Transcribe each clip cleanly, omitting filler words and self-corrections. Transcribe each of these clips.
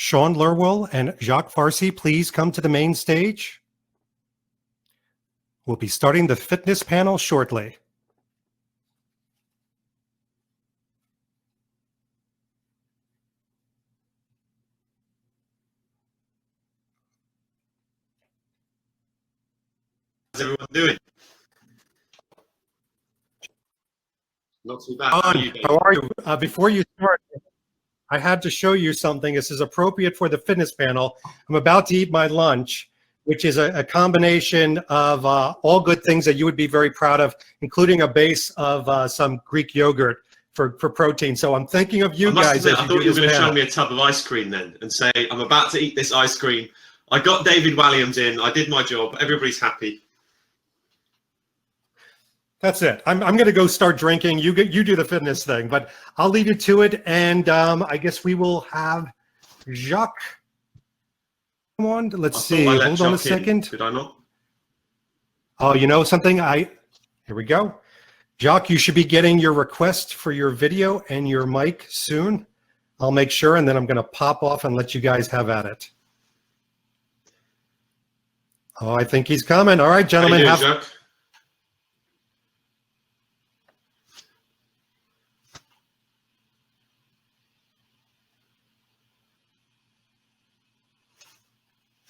Sean Lerwill and Giac Farci please come to the main stage? We'll be starting the fitness panel shortly. How's everyone doing? Not too bad. How are you? Before you start, I had to show you something. This is appropriate for the fitness panel. I'm about to eat my lunch, which is a combination of all good things that you would be very proud of, including a base of some Greek yogurt for protein. So I'm thinking of you guys. I thought you were going to show me a tub of ice cream then and say, I'm about to eat this ice cream. I got David Walliams in. I did my job. Everybody's happy. That's it. I'm going to go start drinking. You do the fitness thing, but I'll leave you to it. And I guess we will have Giac. Come on, let's see. Hold on a second. Did I not? Oh, you know something? Here we go. Giac, you should be getting your request for your video and your mic soon. I'll make sure, and then I'm going to pop off and let you guys have at it. Oh, I think he's coming. All right, gentlemen. How you doing, Giac?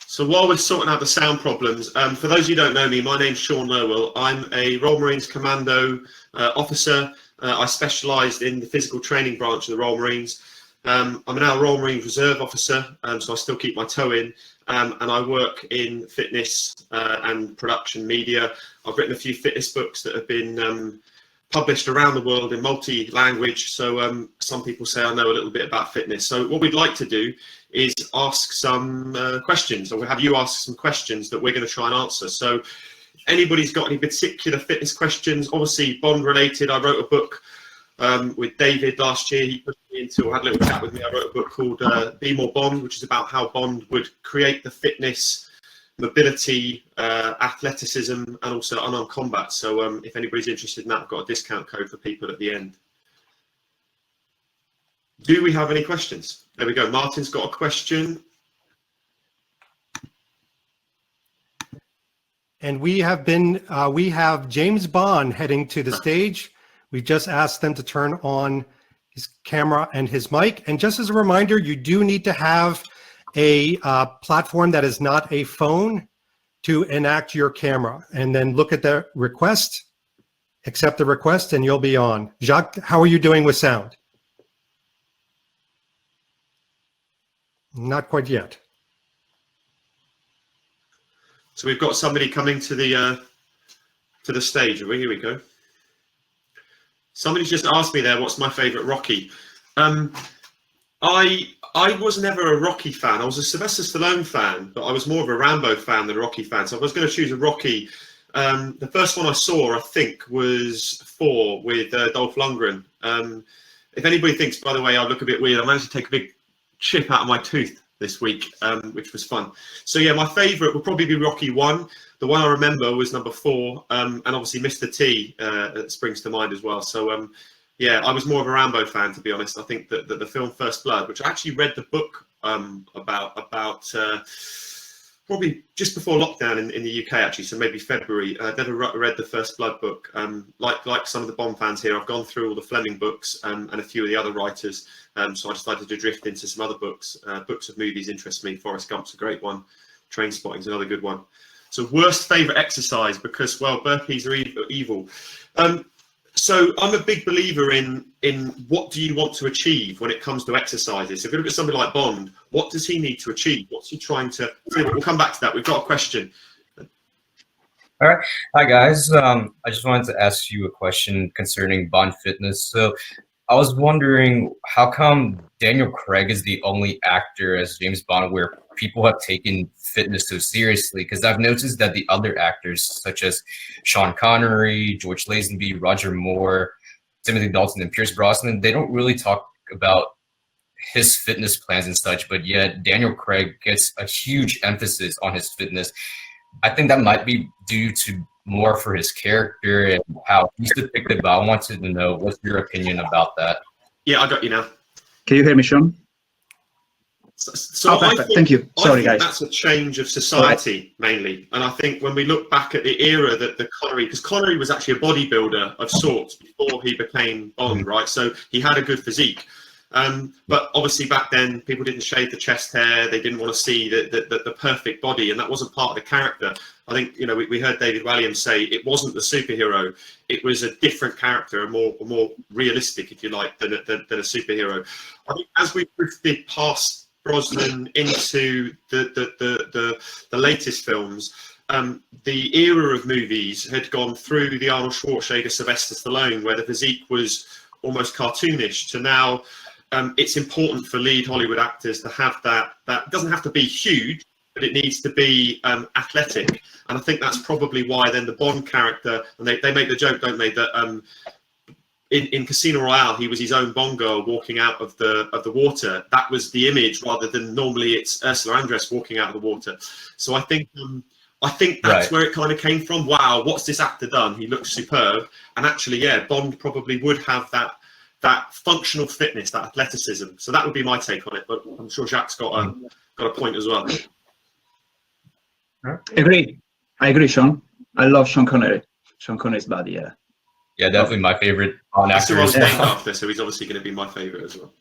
So while we're sorting out the sound problems, for those of you who don't know me, my name's Sean Lerwill. I'm a Royal Marines Commando officer. I specialised in the physical training branch of the Royal Marines. I'm now a Royal Marines Reserve officer, so I still keep my toe in, and I work in fitness and production media. I've written a few fitness books that have been published around the world in multi-language, so some people say I know a little bit about fitness. So what we'd like to do is ask some questions, or we'll have you ask some questions that we're going to try and answer. So if anybody's got any particular fitness questions, obviously Bond related, I wrote a book with David last year. He put me into, had a little chat with me. I wrote a book called Be More Bond, which is about how Bond would create the fitness, mobility, athleticism, and also unarmed combat. So if anybody's interested in that, I've got a discount code for people at the end. Do we have any questions? There we go. Martin's got a question. And we have James Bond heading to the stage. We just asked them to turn on his camera and his mic. And just as a reminder, you do need to have a platform that is not a phone to enact your camera. And then look at the request, accept the request, and you'll be on. Giac, how are you doing with sound? Not quite yet. So we've got somebody coming to the stage. Here we go. Somebody's just asked me there, what's my favourite Rocky? I was never a Rocky fan. I was a Sylvester Stallone fan, but I was more of a Rambo fan than a Rocky fan. So if I was going to choose a Rocky, the first one I saw, I think, was 4 with Dolph Lundgren. If anybody thinks, by the way, I look a bit weird, I managed to take a big chip out of my tooth this week, which was fun. So yeah, my favourite would probably be Rocky 1. The one I remember was number 4, and obviously Mr. T springs to mind as well. So yeah, I was more of a Rambo fan, to be honest. I think that the film First Blood, which I actually read the book about probably just before lockdown in the UK, actually, so maybe February. I never read the First Blood book. Like some of the Bond fans here, I've gone through all the Fleming books and a few of the other writers. So I decided to drift into some other books. Books of movies interest me. Forrest Gump's a great one. Trainspotting's another good one. So worst favourite exercise, because, well, burpees are evil. So I'm a big believer in what do you want to achieve when it comes to exercises. So if you look at somebody like Bond, what does he need to achieve? What's he trying to do? We'll come back to that. We've got a question. All right. Hi, guys. I just wanted to ask you a question concerning Bond fitness. So I was wondering, how come Daniel Craig is the only actor as James Bond where people have taken fitness so seriously? Because I've noticed that the other actors, such as Sean Connery, George Lazenby, Roger Moore, Timothy Dalton, and Pierce Brosnan, they don't really talk about his fitness plans and such, but yet Daniel Craig gets a huge emphasis on his fitness. I think that might be due to more for his character and how he's depicted, but I wanted to know, what's your opinion about that? Yeah, I got you now. Can you hear me, Sean? So perfect. Thank you. Sorry, I think guys. that's a change of society mainly, and I think when we look back at the era that the Connery, because Connery was actually a bodybuilder of sorts before he became Bond, right? So he had a good physique, but obviously back then people didn't shave the chest hair. They didn't want to see the perfect body, and that wasn't part of the character. I think we heard David Walliams say it wasn't the superhero; it was a different character, a more realistic, if you like, than a superhero. I think as we drifted past Brosnan into the latest films, the era of movies had gone through the Arnold Schwarzenegger, Sylvester Stallone, where the physique was almost cartoonish, to now it's important for lead Hollywood actors to have that doesn't have to be huge, but it needs to be athletic. And I think that's probably why then the Bond character, and they make the joke, don't they, that in Casino Royale, he was his own Bond girl walking out of the water. That was the image, rather than normally it's Ursula Andress walking out of the water. So I think that's where it kind of came from. Wow, what's this actor done? He looks superb. And actually, yeah, Bond probably would have that functional fitness, that athleticism. So that would be my take on it. But I'm sure Jac's got a point as well. I agree, Sean. I love Sean Connery. Sean Connery's body, yeah. Yeah, definitely my favorite Bond actor That's as named well. after, so he's obviously going to be my favorite as well.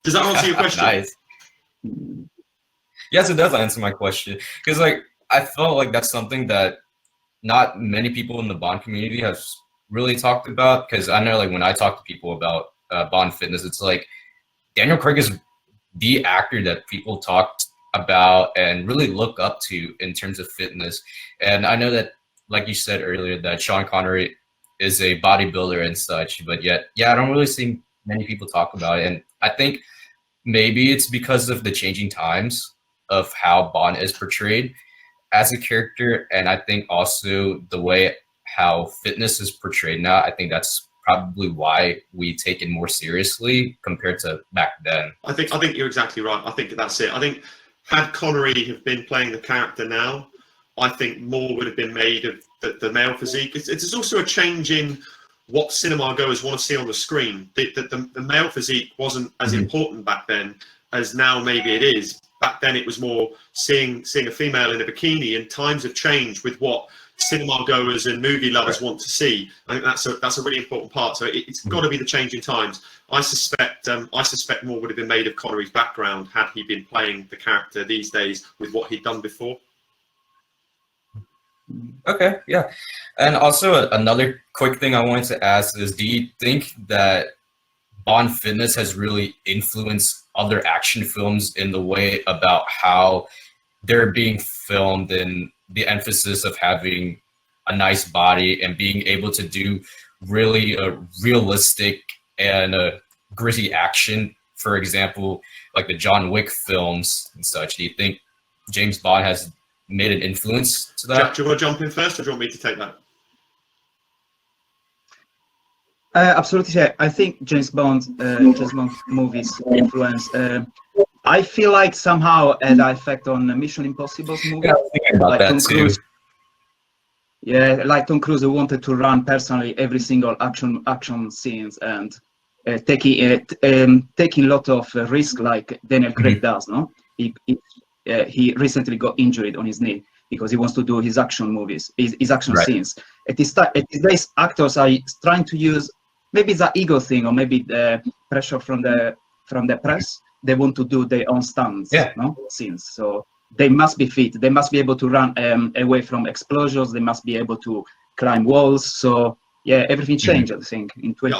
Does that answer your question? Nice. Yes, it does answer my question. Because I felt like that's something that not many people in the Bond community have really talked about. Because I know when I talk to people about Bond fitness, it's like Daniel Craig is the actor that people talked about and really look up to in terms of fitness. And I know that, like you said earlier, that Sean Connery is a bodybuilder and such, but yet, I don't really see many people talk about it. And I think maybe it's because of the changing times of how Bond is portrayed as a character. And I think also the way how fitness is portrayed now, I think that's probably why we take it more seriously compared to back then. I think you're exactly right. I think that's it. I think had Connery have been playing the character now, I think more would have been made of the male physique. It's also a change in what cinema goers want to see on the screen. The male physique wasn't as important back then as now maybe it is. Back then it was more seeing a female in a bikini, and times have changed with what cinema goers and movie lovers want to see. I think that's a really important part. So it's got to be the change in times. I suspect more would have been made of Connery's background had he been playing the character these days with what he'd done before. Okay, yeah. And also another quick thing I wanted to ask is, do you think that Bond fitness has really influenced other action films in the way about how they're being filmed, and the emphasis of having a nice body and being able to do really realistic and gritty action? For example, like the John Wick films and such. Do you think James Bond has made an influence to that? Jack, do you want to jump in first, or do you want me to take that? Absolutely, yeah. I think James Bond movies influence. I feel like somehow had an effect on Mission Impossible's movie. Yeah, I was thinking about that too. Yeah, like Tom Cruise wanted to run personally every single action scenes, and taking a lot of risk like Daniel Craig does. No, he recently got injured on his knee because he wants to do his action movies, his action scenes. At this days, actors are trying to use, maybe it's an ego thing, or maybe the pressure from the press. They want to do their own stunts, scenes. So they must be fit. They must be able to run away from explosions. They must be able to climb walls. So yeah, everything changed. I think in 20.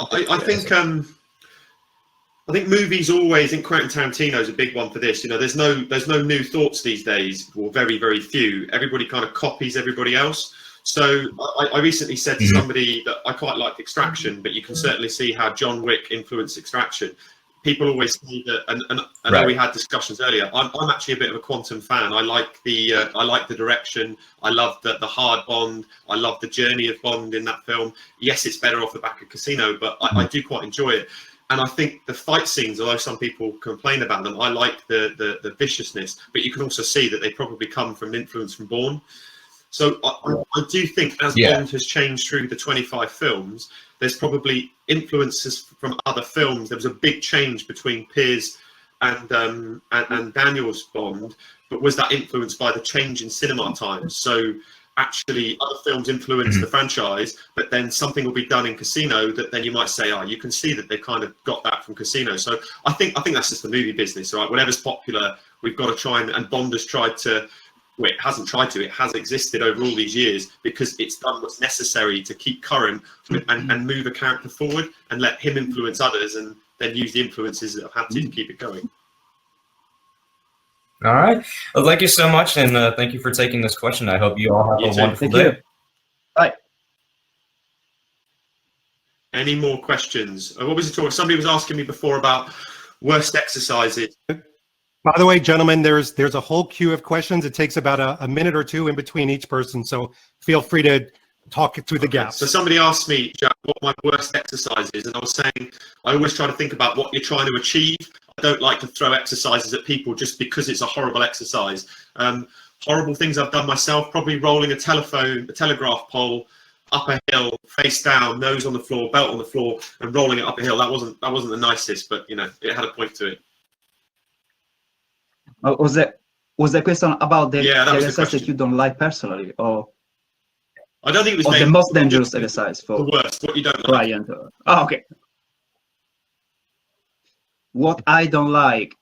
I think movies always, and Quentin Tarantino is a big one for this. There's no new thoughts these days, or very, very few. Everybody kind of copies everybody else. So I recently said to somebody that I quite liked Extraction, but you can certainly see how John Wick influenced Extraction. People always say that, and I know we had discussions earlier. I'm actually a bit of a Quantum fan. I like the direction. I love the hard Bond. I love the journey of Bond in that film. Yes, it's better off the back of Casino, but I do quite enjoy it. And I think the fight scenes, although some people complain about them, I like the viciousness, but you can also see that they probably come from influence from Bourne. So I do think as Bond has changed through the 25 films, there's probably influences from other films. There was a big change between Pierce and Daniel's Bond, but was that influenced by the change in cinema times? So actually other films influence the franchise, but then something will be done in Casino that then you might say, oh, you can see that they kind of got that from Casino. So I think that's just the movie business, right? Whatever's popular, we've got to try and Bond has tried to, well, it hasn't tried to, it has existed over all these years because it's done what's necessary to keep current and move a character forward and let him influence others and then use the influences that have had to keep it going. All right. Well, thank you so much, and thank you for taking this question. I hope you all have a wonderful day. Bye. Any more questions? What was it talking? Somebody was asking me before about worst exercises. By the way, gentlemen, there's a whole queue of questions. It takes about a minute or two in between each person, so feel free to talk through the gaps. So somebody asked me, Giac, what my worst exercise is, and I was saying I always try to think about what you're trying to achieve. I don't like to throw exercises at people just because it's a horrible exercise. Horrible things I've done myself, probably rolling a telegraph pole up a hill, face down, nose on the floor, belt on the floor, and rolling it up a hill. That wasn't the nicest, but you know, it had a point to it. Was the question about the exercise that you don't like personally, or? I don't think it was the most dangerous exercise for the worst. What you don't like. Brian. Oh, okay. What I don't like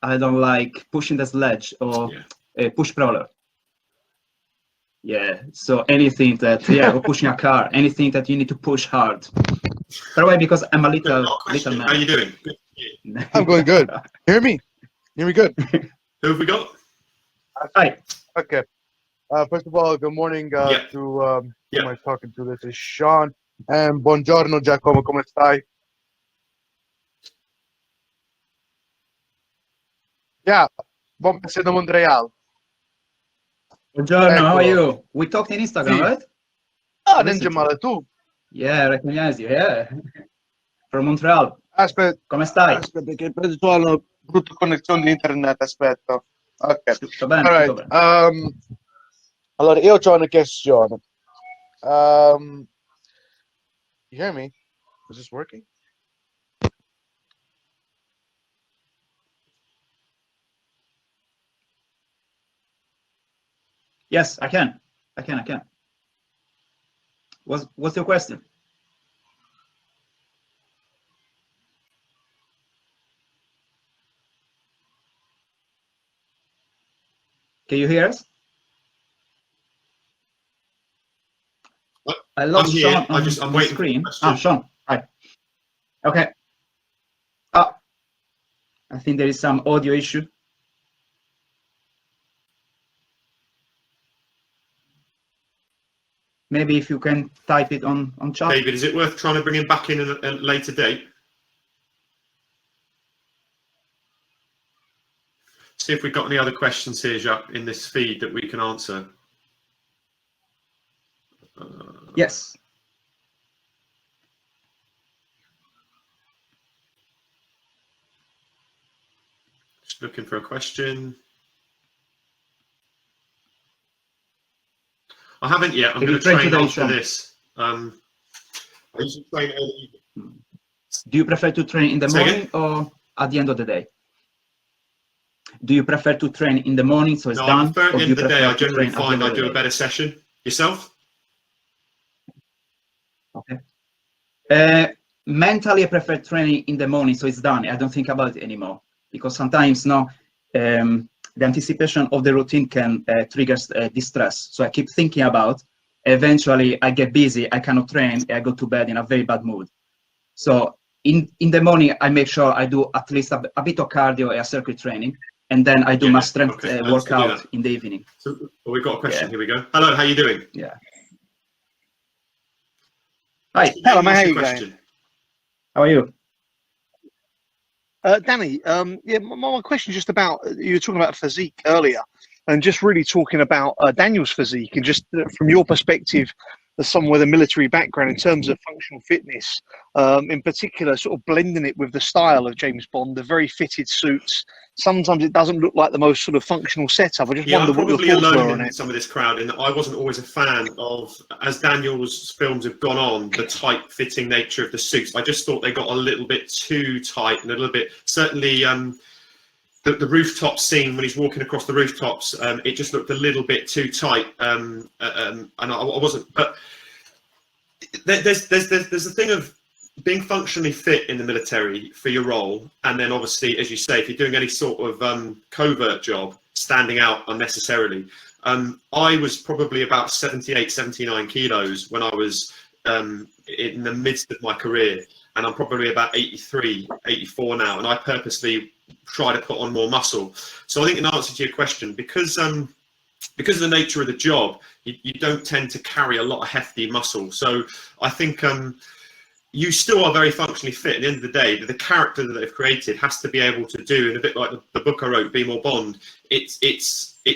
pushing the sledge or push crawler. Yeah. So anything that or pushing a car, anything that you need to push hard. Probably because I'm a little man. How you doing? Good. I'm going good. Hear me? Hear me good? Who have we got? Hi. Okay. First of all, good morning to who am I talking to? This is Sean. And buongiorno, Giacomo, come stai? Yeah, buon passeggio da Montreal. Buongiorno, how are you? We talked in Instagram, right? Ah, non c'è male tu. Yeah, I recognize you, yeah. From Montreal. Aspetta. Come stai? Aspetta, che preso solo brutta connessione di internet, aspetta. Ok. Tutto bene, All right. tutto bene. Allora, io ho una questione. You hear me? Is this working? Yes, I can. What's your question? Can you hear us? I lost Sean on the screen. Sean. Hi. Okay. I think there is some audio issue. Maybe if you can type it on chat. David, is it worth trying to bring him back in at a later date? See if we've got any other questions here, Giac, in this feed that we can answer. Yes. Just looking for a question. I haven't yet. I'm going to train after this. I usually train early evening. Do you prefer to train in the morning or at the end of the day? Do you prefer to train in the morning so it's done? I prefer at the end of the day. I generally find I do a better session. Yourself? Okay. Mentally, I prefer training in the morning so it's done. I don't think about it anymore because sometimes the anticipation of the routine can trigger distress. So I keep thinking about. Eventually, I get busy. I cannot train. I go to bed in a very bad mood. So in the morning, I make sure I do at least a bit of cardio and circuit training, and then I do my strength workout in the evening. So we've got a question. Here we go. Hello, how you doing? Yeah. Hi. Hello, mate. How you going? How are you? Danny, my question is just about, you were talking about physique earlier, and just really talking about Daniel's physique, and just from your perspective, as someone with a military background in terms of functional fitness, in particular, sort of blending it with the style of James Bond, the very fitted suits. Sometimes it doesn't look like the most sort of functional setup. I just wonder what your thoughts were on it. Some of this crowd, in that I wasn't always a fan of, as Daniel's films have gone on, the tight-fitting nature of the suits. I just thought they got a little bit too tight and a little bit, certainly the rooftop scene when he's walking across the rooftops, it just looked a little bit too tight, and I wasn't. But there's a thing of being functionally fit in the military for your role, and then obviously, as you say, if you're doing any sort of covert job, standing out unnecessarily. I was probably about 78, 79 kilos when I was in the midst of my career, and I'm probably about 83, 84 now, and I purposely try to put on more muscle. So I think in answer to your question, because of the nature of the job, you don't tend to carry a lot of hefty muscle. So I think you still are very functionally fit. At the end of the day, the character that they've created has to be able to do, and a bit like the book I wrote, Be More Bond, it's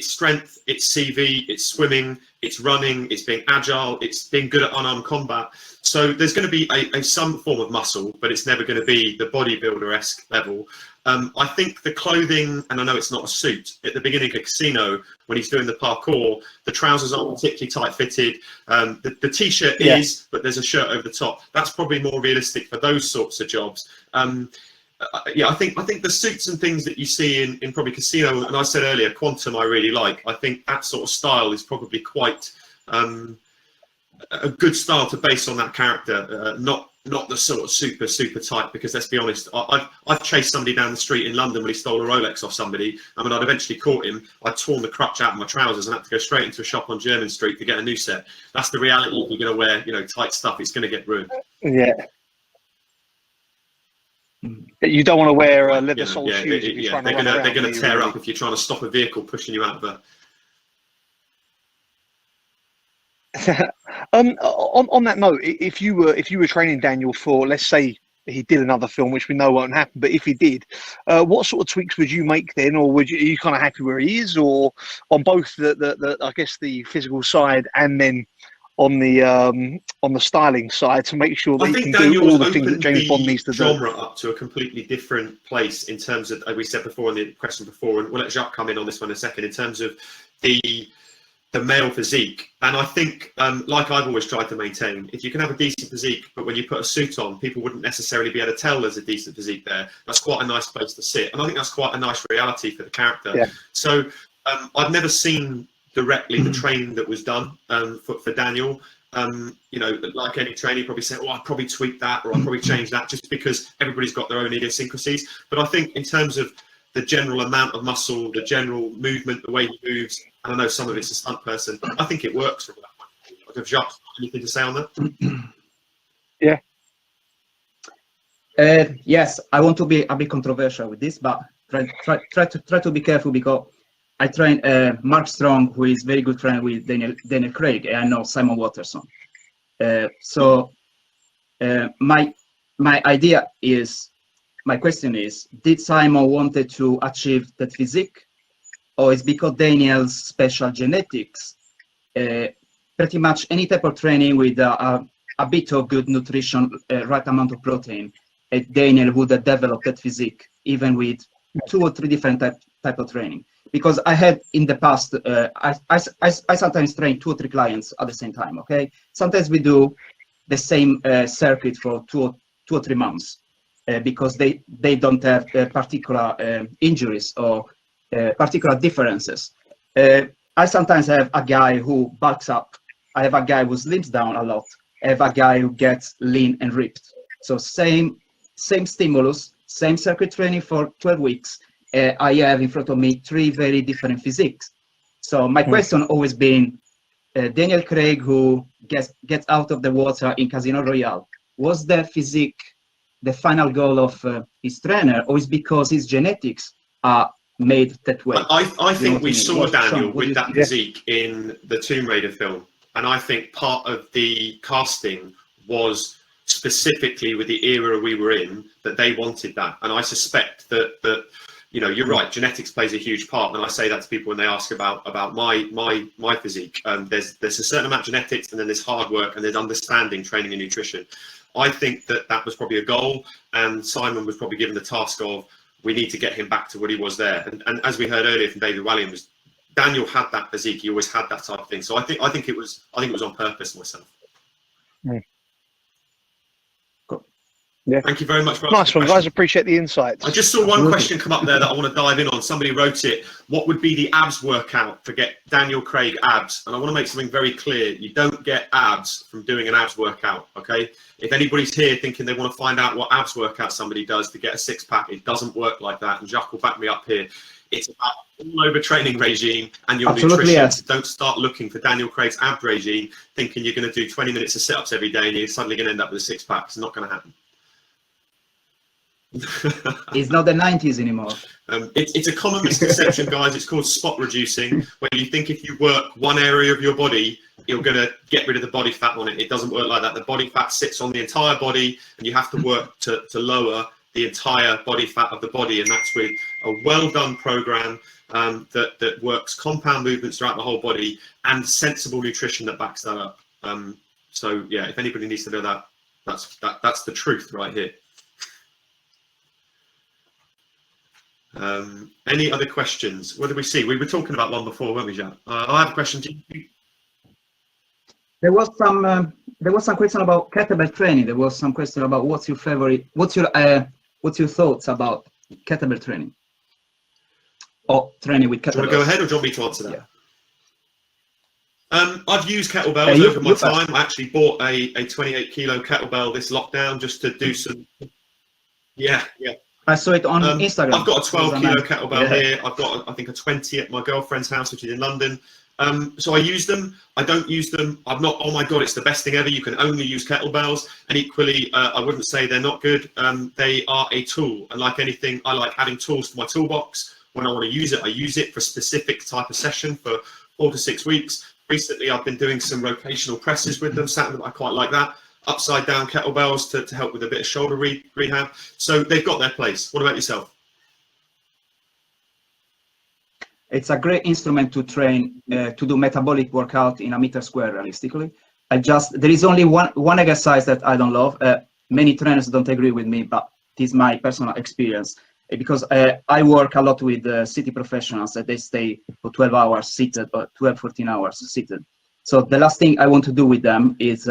strength, it's CV, it's swimming, it's running, it's being agile, it's being good at unarmed combat. So there's going to be some form of muscle, but it's never going to be the bodybuilder-esque level. I think the clothing, and I know it's not a suit, at the beginning of Casino, when he's doing the parkour, the trousers aren't particularly tight-fitted. The T-shirt is, but there's a shirt over the top. That's probably more realistic for those sorts of jobs. I think the suits and things that you see in probably Casino, and I said earlier, Quantum I really like. I think that sort of style is probably quite a good style to base on that character, not the sort of super tight, because let's be honest, I've chased somebody down the street in London when he stole a Rolex off somebody. I mean, I'd eventually caught him, I'd torn the crutch out of my trousers and had to go straight into a shop on Jermyn Street to get a new set. That's the reality. If you're going to wear, tight stuff, it's going to get ruined. Yeah. You don't want to wear leather sole shoes. They're going to tear up if you're trying to stop a vehicle pushing you out of a. On that note, if you were training Daniel for, let's say he did another film, which we know won't happen, but if he did, what sort of tweaks would you make then, or are you kind of happy where he is, or on both the I guess the physical side and then on the styling side to make sure that he can do all the things that James Bond needs to do? Genre up to a completely different place in terms of, as we said before in the question before, and we'll let Giac come in on this one in a second, in terms of the male physique. And I think, like I've always tried to maintain, if you can have a decent physique, but when you put a suit on, people wouldn't necessarily be able to tell there's a decent physique there. That's quite a nice place to sit. And I think that's quite a nice reality for the character. Yeah. So I've never seen directly the training that was done for Daniel. Like any trainer, probably say, I'd probably tweak that, or I'd probably change that, just because everybody's got their own idiosyncrasies. But I think in terms of the general amount of muscle, the general movement, the way he moves, and I know some of it's a stunt person, I think it works from that point. Have Giac anything to say on that? Yeah. Yes, I want to be a bit controversial with this, but try to be careful, because I train Mark Strong, who is very good friend with Daniel Craig, and I know Simon Watterson. So my idea is, my question is, did Simon wanted to achieve that physique, or is because Daniel's special genetics, pretty much any type of training with a bit of good nutrition, right amount of protein, Daniel would have developed that physique, even with 2 or 3 different type of training? Because I had in the past, I sometimes train 2 or 3 clients at the same time. Okay, sometimes we do the same circuit for 2 or 3 months because they don't have particular injuries or particular differences. I sometimes have a guy who bulks up. I have a guy who slims down a lot. I have a guy who gets lean and ripped. So same stimulus, same circuit training for 12 weeks. I have in front of me 3 very different physiques. So my question always been, Daniel Craig, who gets out of the water in Casino Royale, was the physique the final goal of his trainer, or is because his genetics are made that way? I think we saw Daniel with that physique in the Tomb Raider film, and I think part of the casting was specifically with the era we were in, that they wanted that. And I suspect that you're right, genetics plays a huge part, and I say that to people when they ask about my physique. There's a certain amount of genetics, and then there's hard work, and there's understanding training and nutrition. I think that was probably a goal, and Simon was probably given the task of, we need to get him back to what he was there. And as we heard earlier from David Walliams, Daniel had that physique. He always had that type of thing. So I think it was on purpose myself. Yeah. Thank you very much for Nice asking one, the guys. question. Appreciate the insights. I just saw one question come up there that I want to dive in on. Somebody wrote it. What would be the abs workout to get Daniel Craig abs? And I want to make something very clear. You don't get abs from doing an abs workout, okay? If anybody's here thinking they want to find out what abs workout somebody does to get a six-pack, it doesn't work like that. And Giac will back me up here. It's about all-over training regime and your Absolutely, nutrition. yes. Don't start looking for Daniel Craig's ab regime thinking you're going to do 20 minutes of sit-ups every day and you're suddenly going to end up with a six-pack. It's not going to happen. It's not the 90s anymore. It's a common misconception, guys. It's called spot reducing, where you think if you work one area of your body, you're going to get rid of the body fat on it. It doesn't work like that. The body fat sits on the entire body, and you have to work to lower the entire body fat of the body, and that's with a well-done program that works compound movements throughout the whole body and sensible nutrition that backs that up. So yeah, if anybody needs to know that, that's the truth right here. Any other questions? What did we see? We were talking about one before, weren't we, Giac? I have a question. There was some question about kettlebell training. There was some question about what's your thoughts about kettlebell training or training with kettlebells. Do you want to go ahead, or do you want me to answer that? Yeah. I've used kettlebells over my time. I actually bought a 28 kilo kettlebell this lockdown just to do some. Yeah. I saw it on Instagram. I've got a 12 kilo kettlebell here. I've got, I think, a 20 at my girlfriend's house, which is in London. So I use them. I don't use them. I'm not, oh my God, it's the best thing ever. You can only use kettlebells. And equally, I wouldn't say they're not good. They are a tool. And like anything, I like adding tools to my toolbox. When I want to use it, I use it for a specific type of session for 4 to 6 weeks. Recently, I've been doing some rotational presses with them. I quite like that. Upside down kettlebells to help with a bit of shoulder rehab. So they've got their place. What about yourself? It's a great instrument to train, to do metabolic workout in a meter square, realistically. There is only one exercise that I don't love. Many trainers don't agree with me, but it is my personal experience. Because I work a lot with city professionals that they stay for 12 hours seated, or 12, 14 hours seated. So the last thing I want to do with them is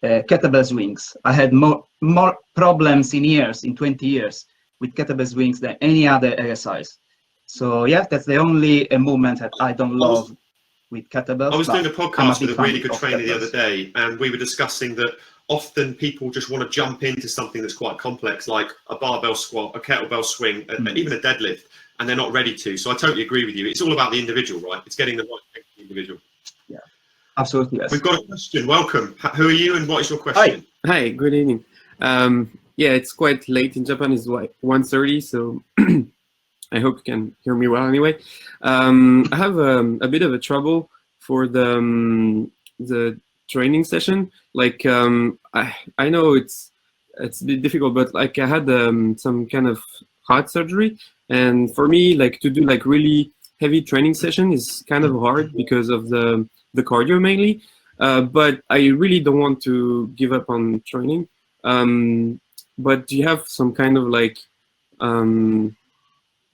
kettlebell swings. I had more problems in 20 years with kettlebell swings than any other exercise. So yeah, that's the only movement that I don't love with kettlebells. I was doing a podcast with a really good trainer the other day, and we were discussing that often people just want to jump into something that's quite complex, like a barbell squat, a kettlebell swing, and even a deadlift, and they're not ready to. So I totally agree with you. It's all about the individual, right? It's getting the right thing for the individual. Yeah, absolutely. Yes. We've got a question. Welcome. Who are you, and what is your question? Hi. Good evening. Yeah, it's quite late in Japan. It's like 1:30, so I hope you can hear me well. Anyway, I have a bit of a trouble for the training session. Like I know it's a bit difficult, but like I had some kind of heart surgery, and for me, like to do like really heavy training session is kind of hard because of the cardio mainly. But I really don't want to give up on training. But do you have some kind of like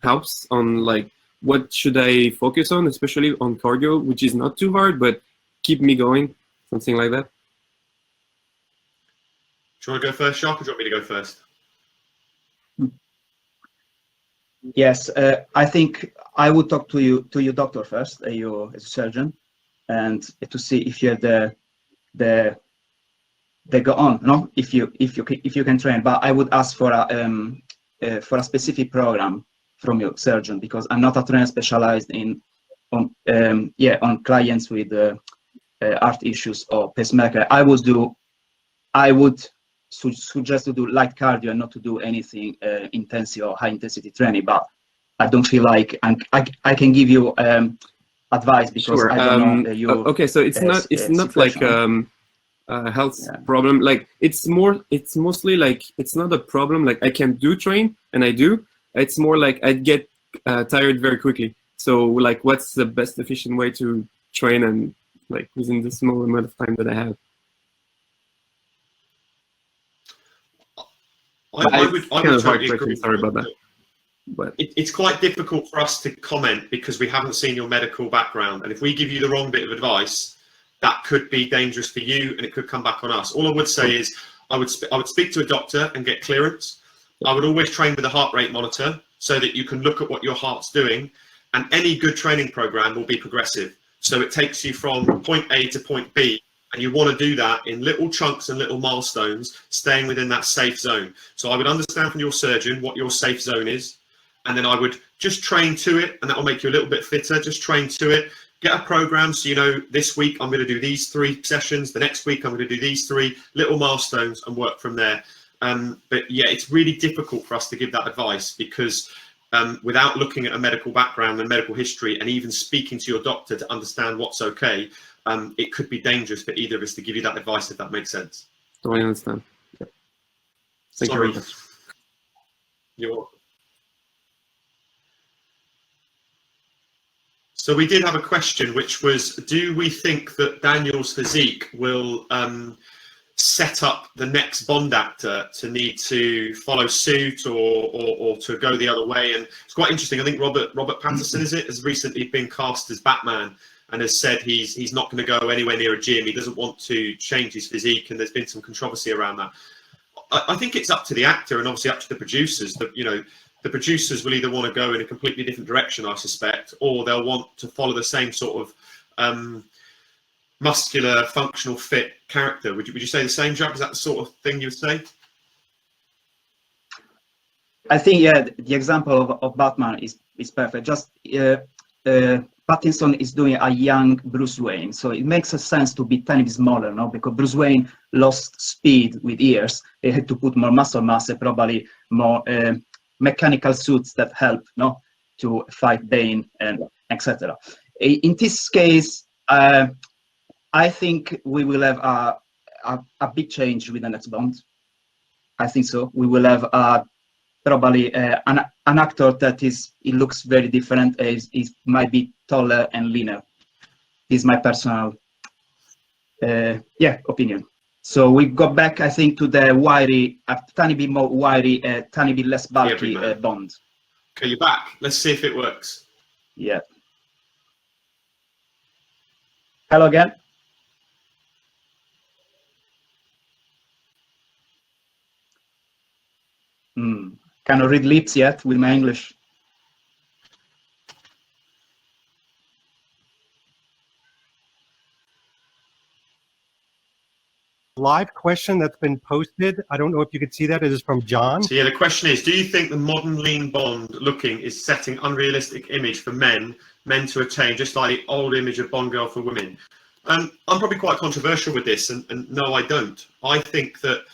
helps on like what should I focus on, especially on cardio, which is not too hard but keep me going, something like that? Do you want to go first, Giac, or do you want me to go first? Yes, I think I would talk to your doctor first, you as a surgeon, and to see if you have the go on, no, if you can train. But I would ask for a specific program from your surgeon, because I'm not a trainer specialized on clients with heart issues or pacemaker. I would suggest to do light cardio and not to do anything intensive or high intensity training. But I don't feel like I can give you advice, because sure. I don't know you. Okay, so it's not like a health problem. Like it's mostly like it's not a problem. Like I can do train, and I do. It's more like I get tired very quickly. So like, what's the best efficient way to train and like within the small amount of time that I have? I would totally agree. Sorry about that. But it's quite difficult for us to comment because we haven't seen your medical background, and if we give you the wrong bit of advice, that could be dangerous for you, and it could come back on us. All I would say is I would speak to a doctor and get clearance. I would always train with a heart rate monitor so that you can look at what your heart's doing, and any good training program will be progressive. So it takes you from point A to point B, and you want to do that in little chunks and little milestones, staying within that safe zone. So I would understand from your surgeon what your safe zone is, and then I would just train to it, and that will make you a little bit fitter. Just train to it. Get a program so you know this week I'm going to do these 3 sessions, the next week I'm going to do these 3 little milestones, and work from there. But yeah, it's really difficult for us to give that advice because without looking at a medical background and medical history, and even speaking to your doctor to understand what's okay, it could be dangerous for either of us to give you that advice, if that makes sense. Totally understand. Yep. Thank you very much. You're welcome. So we did have a question, which was, do we think that Daniel's physique will set up the next Bond actor to need to follow suit or to go the other way? And it's quite interesting. I think Robert Pattinson, has recently been cast as Batman and has said he's not going to go anywhere near a gym. He doesn't want to change his physique, and there's been some controversy around that. I think it's up to the actor and obviously up to the producers. That, you know, the producers will either want to go in a completely different direction, I suspect, or they'll want to follow the same sort of muscular, functional, fit character. Would you say the same, Giac? Is that the sort of thing you would say? I think, yeah, the example of Batman is perfect. Just Pattinson is doing a young Bruce Wayne, so it makes a sense to be tiny bit smaller, no? Because Bruce Wayne lost speed with years. They had to put more muscle mass, probably more mechanical suits that help, no, to fight Bane and etc. In this case, I think we will have a big change with the next Bond. I think so. We will have probably an actor that it looks very different. It might be taller and leaner. This is my personal opinion. So we go back, I think, to the wiry, a tiny bit more wiry, a tiny bit less bulky Bond. Okay, you're back. Let's see if it works. Yeah. Hello again. Cannot read lips yet with my English. Live question that's been posted. I don't know if you could see that. It is from John. So yeah, the question is, do you think the modern lean Bond looking is setting unrealistic image for men to attain, just like the old image of Bond girl for women? I'm probably quite controversial with this, and no, I don't. I think that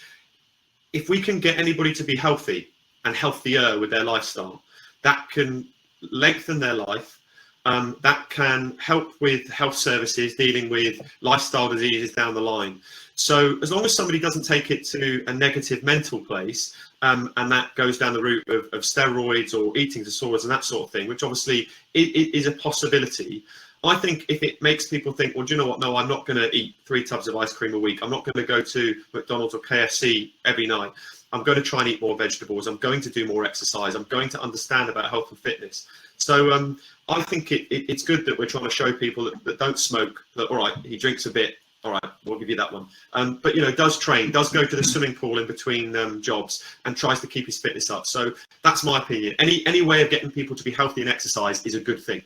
if we can get anybody to be healthy and healthier with their lifestyle, that can lengthen their life. That can help with health services dealing with lifestyle diseases down the line. So as long as somebody doesn't take it to a negative mental place, and that goes down the route of steroids or eating disorders and that sort of thing, which obviously it is a possibility. I think if it makes people think, well, do you know what? No, I'm not going to eat 3 tubs of ice cream a week. I'm not going to go to McDonald's or KFC every night. I'm going to try and eat more vegetables. I'm going to do more exercise. I'm going to understand about health and fitness. So I think it's good that we're trying to show people that don't smoke that, all right, he drinks a bit. All right, we'll give you that one. But, you know, does train, does go to the swimming pool in between jobs and tries to keep his fitness up. So that's my opinion. Any way of getting people to be healthy and exercise is a good thing.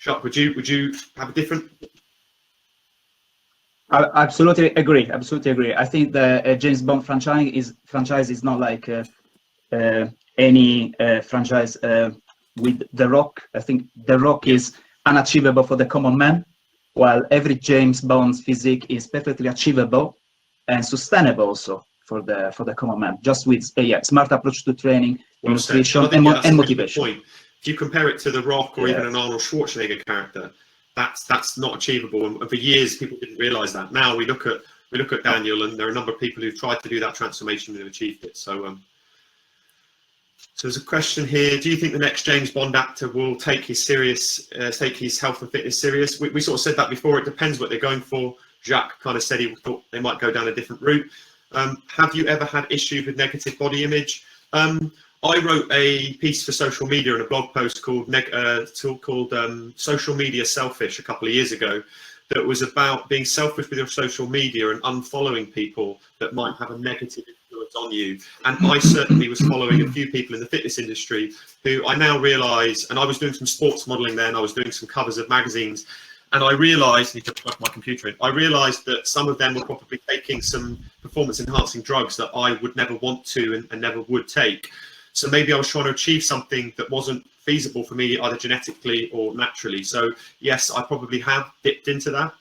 Giac, would you have a different? I absolutely agree. Absolutely agree. I think the James Bond franchise is not like any franchise with The Rock. I think The Rock is unachievable for the common man, while every James Bond's physique is perfectly achievable and sustainable also for the common man, just with smart approach to training, nutrition, and motivation. Point. If you compare it to The Rock or even an Arnold Schwarzenegger character, that's not achievable. And for years, people didn't realize that. Now we look at Daniel, and there are a number of people who've tried to do that transformation and have achieved it. So, so there's a question here. Do you think the next James Bond actor will take his health and fitness serious? We sort of said that before. It depends what they're going for. Giac kind of said he thought they might go down a different route. Have you ever had issues with negative body image? I wrote a piece for social media and a blog post called Social Media Selfish a couple of years ago, that was about being selfish with your social media and unfollowing people that might have a negative influence on you. And I certainly was following a few people in the fitness industry who I now realise, and I was doing some sports modelling then, I was doing some covers of magazines, and I realised, I need to plug my computer in, I realised that some of them were probably taking some performance enhancing drugs that I would never want to and never would take. So maybe I was trying to achieve something that wasn't feasible for me, either genetically or naturally. So yes, I probably have dipped into that,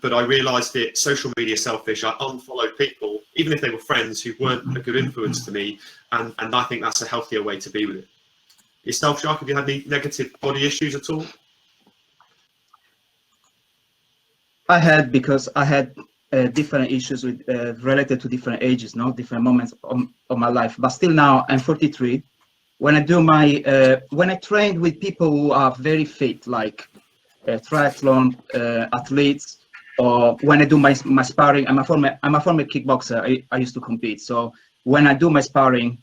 but I realised it social media selfish. I unfollowed people, even if they were friends, who weren't a good influence to me, and I think that's a healthier way to be with it. Yourself, Giac, have you had any negative body issues at all? I had, because I had different issues with related to different ages, different moments of my life. But still now, I'm 43. When I do my, when I train with people who are very fit, like triathlon athletes, or when I do my sparring, I'm a former kickboxer. I used to compete. So when I do my sparring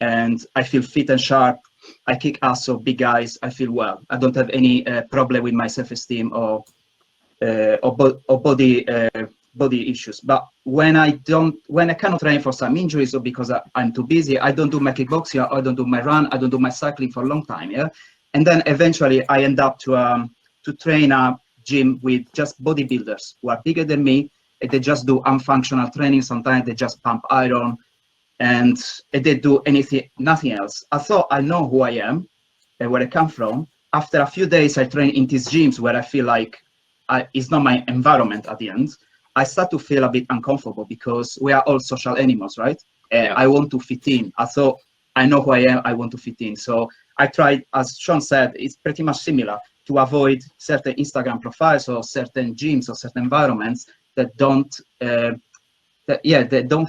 and I feel fit and sharp, I kick ass of big guys, I feel well. I don't have any problem with my self-esteem or body issues. But when I cannot train for some injuries or because I'm too busy, I don't do my kickboxing, I don't do my run, I don't do my cycling for a long time. Yeah, and then eventually I end up to train a gym with just bodybuilders who are bigger than me, and they just do unfunctional training. Sometimes they just pump iron, and they do nothing else. I thought I know who I am and where I come from. After a few days, I train in these gyms where I feel like it's not my environment at the end. I start to feel a bit uncomfortable because we are all social animals, right? Yeah. I want to fit in. I thought I know who I am, I want to fit in. So I tried, as Sean said, it's pretty much similar, to avoid certain Instagram profiles or certain gyms or certain environments that don't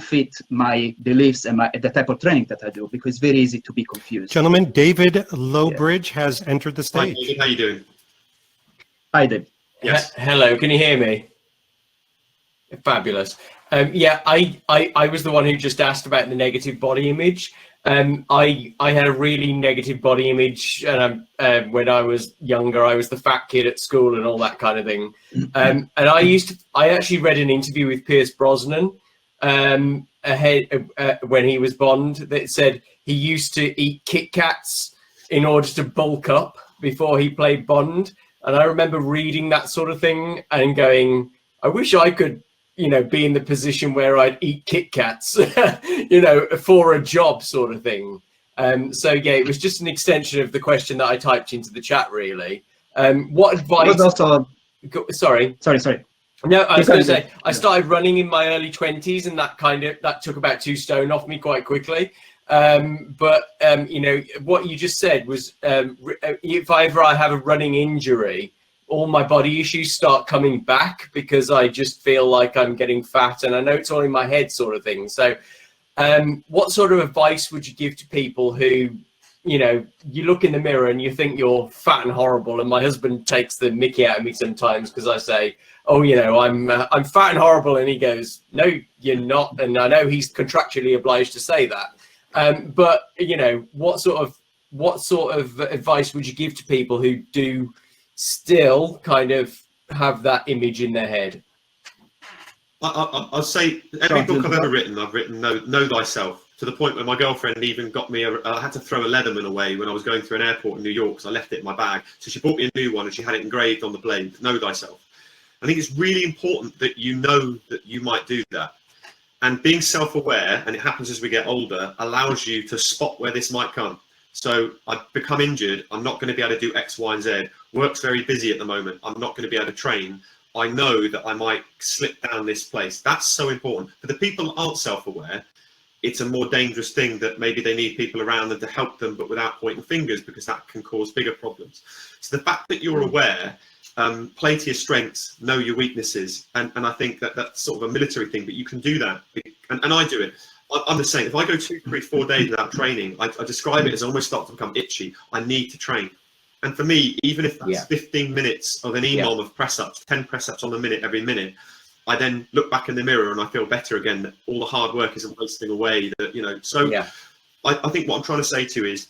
fit my beliefs and the type of training that I do, because it's very easy to be confused. Gentlemen, David Lowbridge has entered the Hi, stage. David, how you doing? Hi, Dave. Yes. Hello, can you hear me? Fabulous. Yeah, I was the one who just asked about the negative body image. I had a really negative body image, and when I was younger, I was the fat kid at school and all that kind of thing. And I actually read an interview with Pierce Brosnan when he was Bond that said he used to eat Kit Kats in order to bulk up before he played Bond. And I remember reading that sort of thing and going, I wish I could, be in the position where I'd eat Kit Kats, for a job sort of thing. So yeah, it was just an extension of the question that I typed into the chat, really. What advice? Sorry. No, I was going to say, I started running in my early 20s, and that took about 2 stone off me quite quickly. But what you just said was, if ever I have a running injury, all my body issues start coming back because I just feel like I'm getting fat, and I know it's all in my head sort of thing. So what sort of advice would you give to people who, you look in the mirror and you think you're fat and horrible? And my husband takes the mickey out of me sometimes because I say, oh, I'm fat and horrible. And he goes, no, you're not. And I know he's contractually obliged to say that. But what sort of advice would you give to people who do still kind of have that image in their head? I'll say every book I've ever written, I've written know thyself, to the point where my girlfriend even got me I had to throw a Leatherman away when I was going through an airport in New York because I left it in my bag. So she bought me a new one and she had it engraved on the blade, know thyself. I think it's really important that you know that you might do that. And being self-aware, and it happens as we get older, allows you to spot where this might come. So I've become injured, I'm not going to be able to do X, Y, and Z. Work's very busy at the moment, I'm not going to be able to train. I know that I might slip down this place. That's so important. For the people that aren't self-aware, it's a more dangerous thing that maybe they need people around them to help them, but without pointing fingers, because that can cause bigger problems. So the fact that you're aware, play to your strengths, know your weaknesses, and I think that that's sort of a military thing, but you can do that, and I do it. I'm the same. If I go 2, 3, 4 days without training, I describe it as I almost start to become itchy. I need to train. And for me, even if that's 15 minutes of an EMOM of press-ups, 10 press-ups on the minute every minute, I then look back in the mirror and I feel better again, that all the hard work isn't wasting away. I think what I'm trying to say to you is,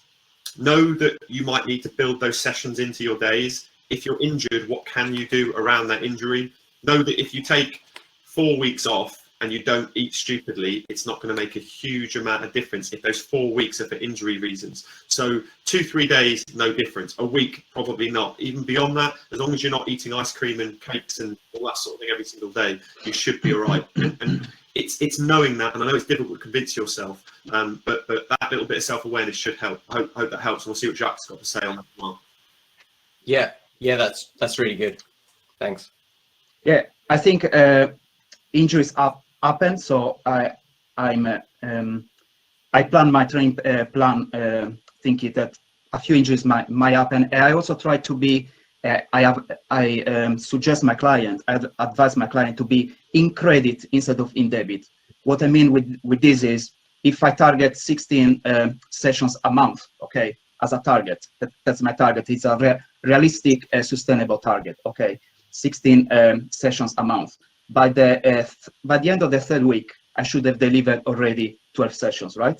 know that you might need to build those sessions into your days. If you're injured, what can you do around that injury? know that if you take 4 weeks off and you don't eat stupidly, it's not going to make a huge amount of difference if those 4 weeks are for injury reasons. So 2-3 days, no difference. A week, probably not. Even beyond that, as long as you're not eating ice cream and cakes and all that sort of thing every single day, you should be all right. And it's knowing that, and I know it's difficult to convince yourself, but that little bit of self-awareness should help. I hope that helps, and we'll see what Jac's got to say on that as well. Yeah, that's really good. Thanks. Yeah, I think injuries happen, so I plan my training plan thinking that a few injuries might happen. And I also try to be. I suggest my client. I advise my client to be in credit instead of in debit. What I mean with this is, if I target 16 sessions a month, okay, as a target, that's my target. It's a realistic, sustainable target. Okay, 16 sessions a month. By the end of the third week, I should have delivered already 12 sessions, right?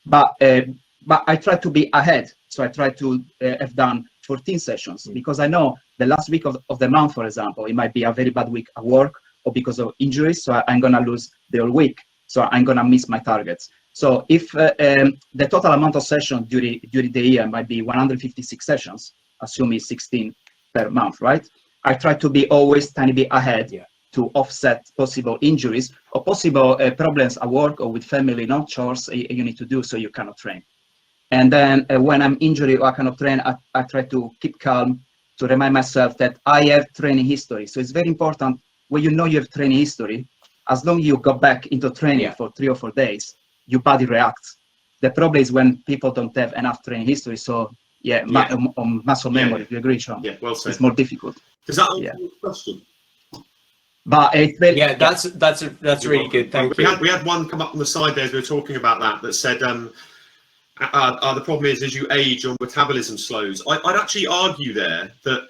But I try to be ahead, so I try to have done 14 sessions, because I know the last week of the month, for example, it might be a very bad week at work or because of injuries, so I'm gonna lose the whole week, so I'm gonna miss my targets. So if the total amount of sessions during the year might be 156 sessions, assuming 16 per month, right? I try to be always tiny bit ahead to offset possible injuries or possible problems at work or with family, chores you need to do, so you cannot train. And then when I'm injured or I cannot train, I try to keep calm, to remind myself that I have training history. So it's very important, when you know you have training history, as long as you go back into training for 3 or 4 days, your body reacts. The problem is when people don't have enough training history. So on muscle memory, do you agree, Sean? Yeah, well said. It's more difficult. Does that answer your question? But it's very, that's really good. Thank you. We had one come up on the side there as we were talking about that said, the problem is, as you age, your metabolism slows. I'd actually argue there that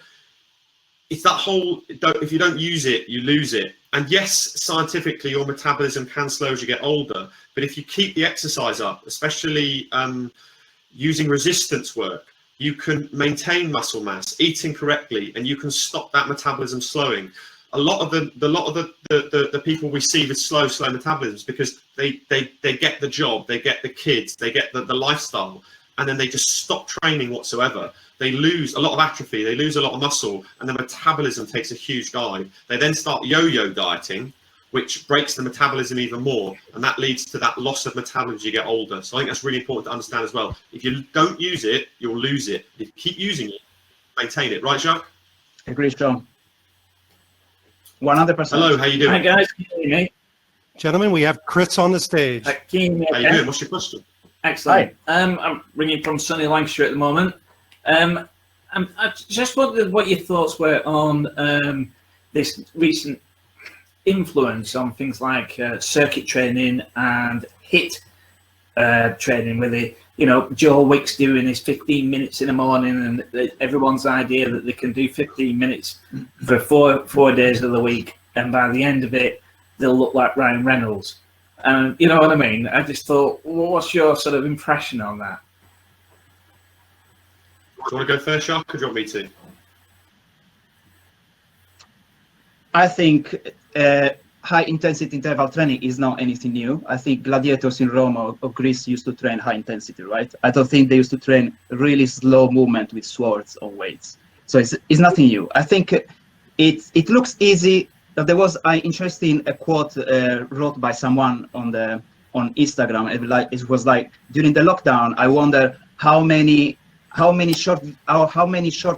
it's that whole, if you don't use it, you lose it. And yes, scientifically, your metabolism can slow as you get older. But if you keep the exercise up, especially using resistance work, you can maintain muscle mass, eating correctly, and you can stop that metabolism slowing. A lot of the people we see with slow metabolisms, because they get the job, they get the kids, they get the lifestyle, and then they just stop training whatsoever. They lose a lot of atrophy, they lose a lot of muscle, and the metabolism takes a huge dive. They then start yo-yo dieting, which breaks the metabolism even more, and that leads to that loss of metabolism as you get older. So I think that's really important to understand as well. If you don't use it, you'll lose it. If you keep using it, maintain it. Right, Giac? Agree, Sean. 100%. Hello, how you doing? Hi guys, can you hear me? Gentlemen, we have Chris on the stage. Can you hear me? How you doing? What's your question? Excellent. I'm ringing from sunny Lancashire at the moment. I just wondered what your thoughts were on this recent influence on things like circuit training and HIIT training, with the Joe Wick's doing his 15 minutes in the morning, and everyone's idea that they can do 15 minutes for four days of the week, and by the end of it they'll look like Ryan Reynolds. You know what I mean? I just thought, well, what's your sort of impression on that? Do you want to go first, Giac, or do you want me to? I think high intensity interval training is not anything new. I think gladiators in Rome or Greece used to train high intensity, right? I don't think they used to train really slow movement with swords or weights. So it's nothing new. I think it looks easy. There was an interesting quote wrote by someone on Instagram. It was like, during the lockdown, I wonder how many short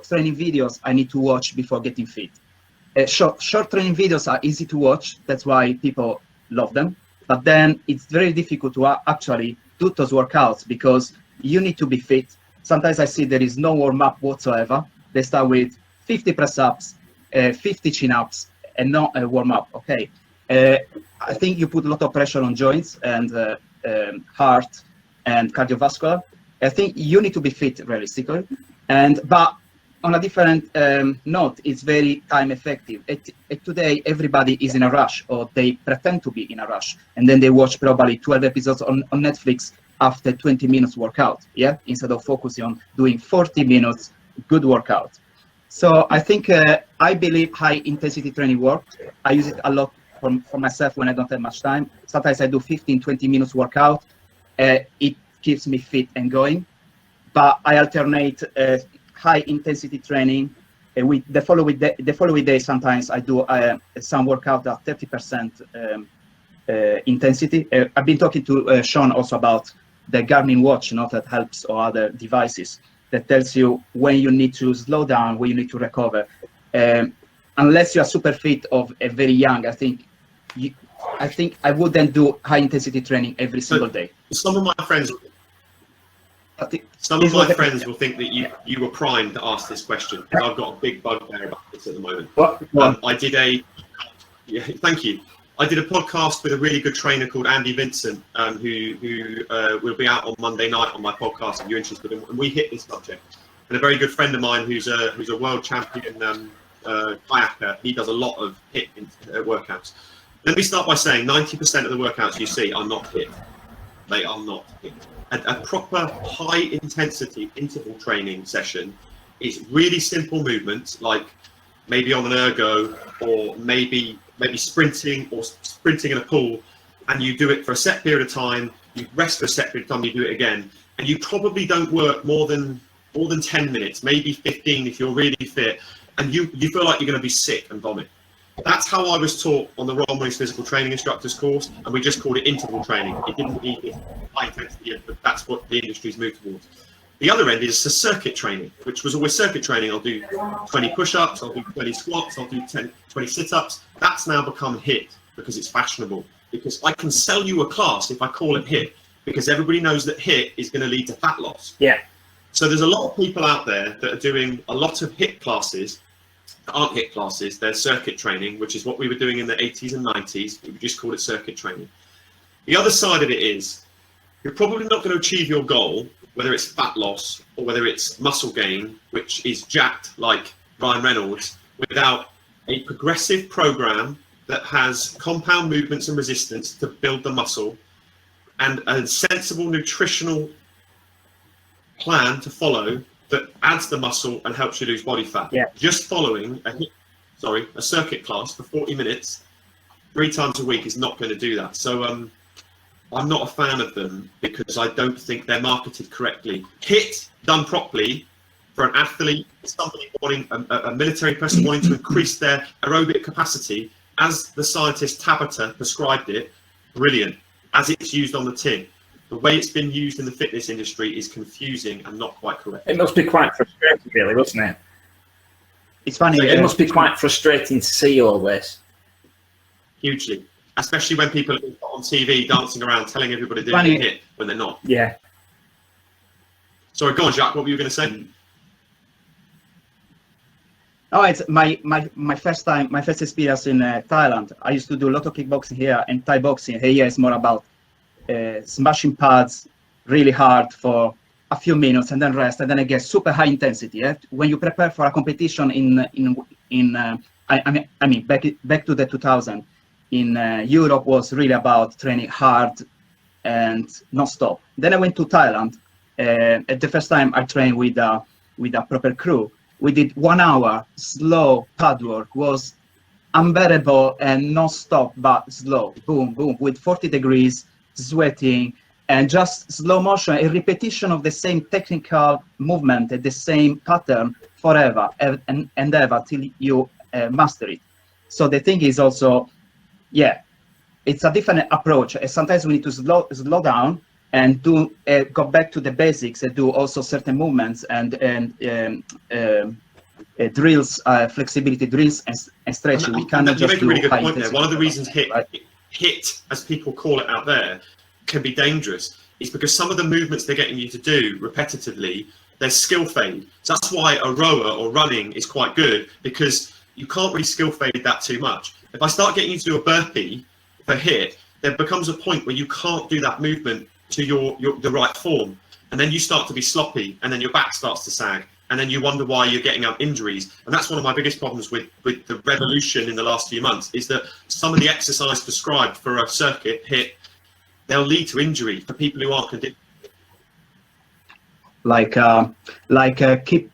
training videos I need to watch before getting fit. Short training videos are easy to watch. That's why people love them. But then it's very difficult to actually do those workouts, because you need to be fit. Sometimes I see there is no warm-up whatsoever. They start with 50 press-ups, 50 chin-ups, and not a warm-up. Okay. I think you put a lot of pressure on joints and heart and cardiovascular. I think you need to be fit realistically. But on a different note, it's very time effective. Today, everybody is in a rush, or they pretend to be in a rush, and then they watch probably 12 episodes on Netflix after 20 minutes workout, instead of focusing on doing 40 minutes good workout. So I think I believe high intensity training works. I use it a lot for myself when I don't have much time. Sometimes I do 15, 20 minutes workout. It keeps me fit and going. But I alternate high intensity training with the following day. Sometimes I do some workout at 30% intensity. I've been talking to Sean also about the Garmin watch, that helps, or other devices that tells you when you need to slow down, when you need to recover. Unless you are super fit or very young, I think I wouldn't do high intensity training every single day. Some of my friends will think that you were primed to ask this question, because I've got a big bugbear about this at the moment. Thank you. I did a podcast with a really good trainer called Andy Vincent, who will be out on Monday night on my podcast if you're interested in, and we hit this subject. And a very good friend of mine who's a world champion kayaker, he does a lot of HIIT workouts. Let me start by saying 90% of the workouts you see are not HIIT. They are not HIIT. A proper high intensity interval training session is really simple movements, like maybe on an ergo, or maybe sprinting in a pool, and you do it for a set period of time, you rest for a set period of time, you do it again, and you probably don't work more than 10 minutes, maybe 15 if you're really fit, and you feel like you're going to be sick and vomit. That's how I was taught on the Royal Marines Physical Training Instructors course, and we just called it interval training. It didn't need high intensity, but that's what the industry's moved towards. The other end is the circuit training, which was always circuit training. I'll do 20 push-ups, I'll do 20 squats, I'll do 20 sit-ups. That's now become HIIT because it's fashionable. Because I can sell you a class if I call it HIIT, because everybody knows that HIIT is going to lead to fat loss. Yeah. So there's a lot of people out there that are doing a lot of HIIT classes that aren't HIIT classes. They're circuit training, which is what we were doing in the 80s and 90s. We just called it circuit training. The other side of it is you're probably not going to achieve your goal, whether it's fat loss or whether it's muscle gain, which is jacked like Ryan Reynolds, without a progressive program that has compound movements and resistance to build the muscle, and a sensible nutritional plan to follow that adds the muscle and helps you lose body fat. Yeah. Just following a circuit class for 40 minutes 3 times a week is not going to do that. So I'm not a fan of them because I don't think they're marketed correctly. HIIT done properly for an athlete, somebody wanting a military person wanting to increase their aerobic capacity, as the scientist Tabata prescribed it, brilliant, as it's used on the tin. The way it's been used in the fitness industry is confusing and not quite correct. It must be quite frustrating, really, wasn't it? It's funny. It must be quite frustrating to see all this. Hugely. Especially when people are on TV dancing around telling everybody they're doing HIIT when they're not. Yeah. Sorry, go on, Giac, what were you going to say? Oh, it's my first experience in Thailand. I used to do a lot of kickboxing here, and Thai boxing here is more about smashing pads really hard for a few minutes and then rest, and then again super high intensity. When you prepare for a competition back to the 2000 in Europe was really about training hard and non-stop. Then I went to Thailand. At the first time I trained with a proper crew. We did 1 hour slow pad work, was unbearable and non-stop but slow, boom, boom, with 40 degrees, sweating, and just slow motion, a repetition of the same technical movement, the same pattern forever and ever till you master it. So the thing is also, yeah, it's a different approach. Sometimes we need to slow down and do go back to the basics and do also certain movements and drills, flexibility drills and stretching. We cannot just do. You make a really good point there. One of the reasons HIIT, as people call it out there, can be dangerous is because some of the movements they're getting you to do repetitively, there's skill fade. So that's why a rower or running is quite good, because you can't really skill fade that too much. If I start getting you to do a burpee for HIIT, there becomes a point where you can't do that movement to the right form, and then you start to be sloppy, and then your back starts to sag, and then you wonder why you're getting up injuries. And that's one of my biggest problems with the revolution in the last few months, is that some of the exercise prescribed for a circuit HIIT, they'll lead to injury for people who aren't conditioned.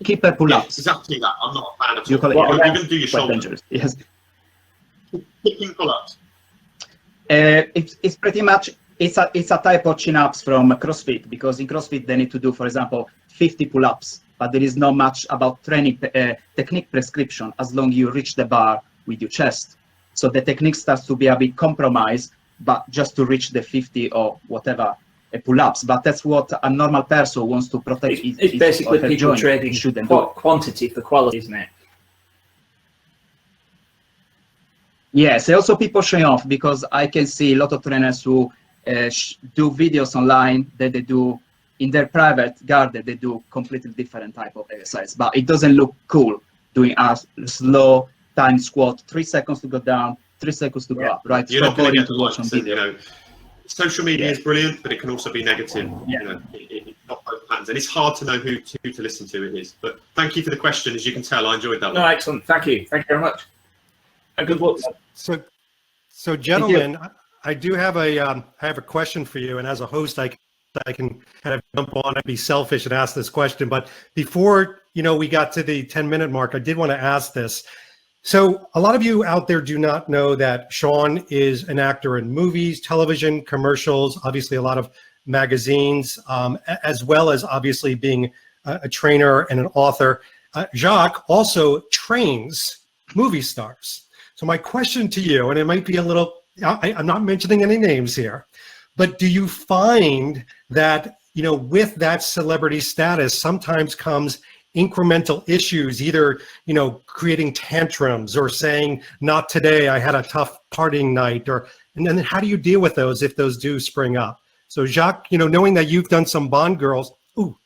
keeper pull-ups. Exactly that. I'm not a fan of You call it you're going to do your quite shoulder. dangerous. Yes. Kicking pull-ups. It's pretty much it's a type of chin-ups from CrossFit, because in CrossFit they need to do, for example, 50 pull-ups, but there is not much about training technique prescription as long as you reach the bar with your chest. So the technique starts to be a bit compromised, but just to reach the 50 or whatever pull-ups. But that's what a normal person wants to protect. It's basically people trading shouldn't do. quantity for quality, isn't it? Yes, also people showing off, because I can see a lot of trainers who do videos online that they do in their private garden. They do completely different type of exercise, but it doesn't look cool doing a slow time squat, 3 seconds to go down, 3 seconds to go up, right? You're not going to get to watch on video. You know, social media is brilliant, but it can also be negative. Yeah. You know, it's not both patterns, and it's hard to know who to listen to. It is. But thank you for the question. As you can tell, I enjoyed that one. No, excellent. Thank you. Thank you very much. And good luck. So gentlemen, I do have a question for you, and as a host, I can kind of jump on and be selfish and ask this question. But before we got to the 10-minute mark, I did want to ask this. So a lot of you out there do not know that Sean is an actor in movies, television, commercials, obviously a lot of magazines, as well as obviously being a trainer and an author. Giac also trains movie stars. So my question to you, and it might be a little, I'm not mentioning any names here, but do you find that, with that celebrity status sometimes comes incremental issues, either, creating tantrums or saying, not today, I had a tough partying night, and then how do you deal with those if those do spring up? So Giac, knowing that you've done some Bond girls,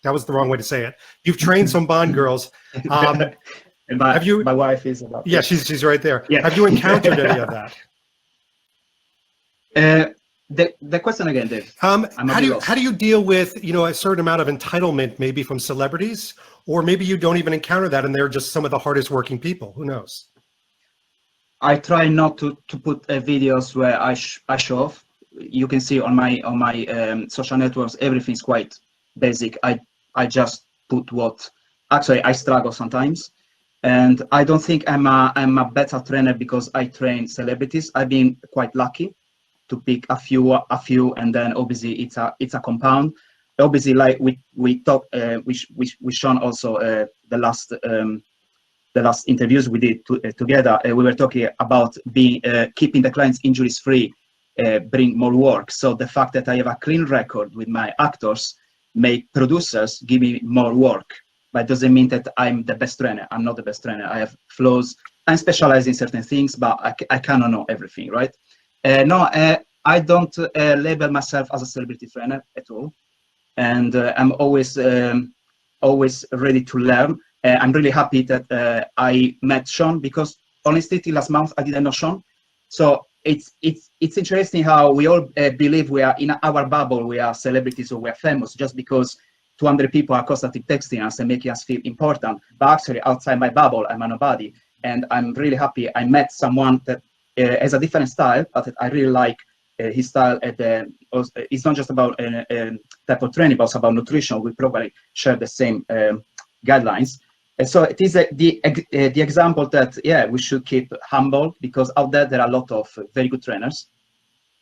that was the wrong way to say it. You've trained some Bond girls. And my wife is about. Yeah, she's right there. Yeah. Have you encountered any of that? The question again, Dave. How do you deal with a certain amount of entitlement, maybe from celebrities, or maybe you don't even encounter that and they're just some of the hardest working people? Who knows? I try not to put videos where I show off. You can see on my social networks, everything's quite basic. I just put what actually I struggle sometimes. And I don't think I'm a better trainer because I train celebrities. I've been quite lucky to pick a few, and then obviously it's a compound. Obviously, like we talked with Sean also the last interviews we did together. We were talking about keeping the clients injuries free, bring more work. So the fact that I have a clean record with my actors make producers give me more work. But it doesn't mean that I'm the best trainer. I'm not the best trainer. I have flaws. I'm specialized in certain things, but I cannot know everything, right? I don't label myself as a celebrity trainer at all. And I'm always ready to learn. I'm really happy that I met Sean, because honestly, till last month, I didn't know Sean. So it's interesting how we all believe we are in our bubble, we are celebrities or we are famous just because 200 people are constantly texting us and making us feel important. But actually, outside my bubble, I'm a nobody. And I'm really happy I met someone that has a different style, but I really like his style. It's not just about type of training, but also about nutrition. We probably share the same guidelines. And so it is the example that, we should keep humble, because out there are a lot of very good trainers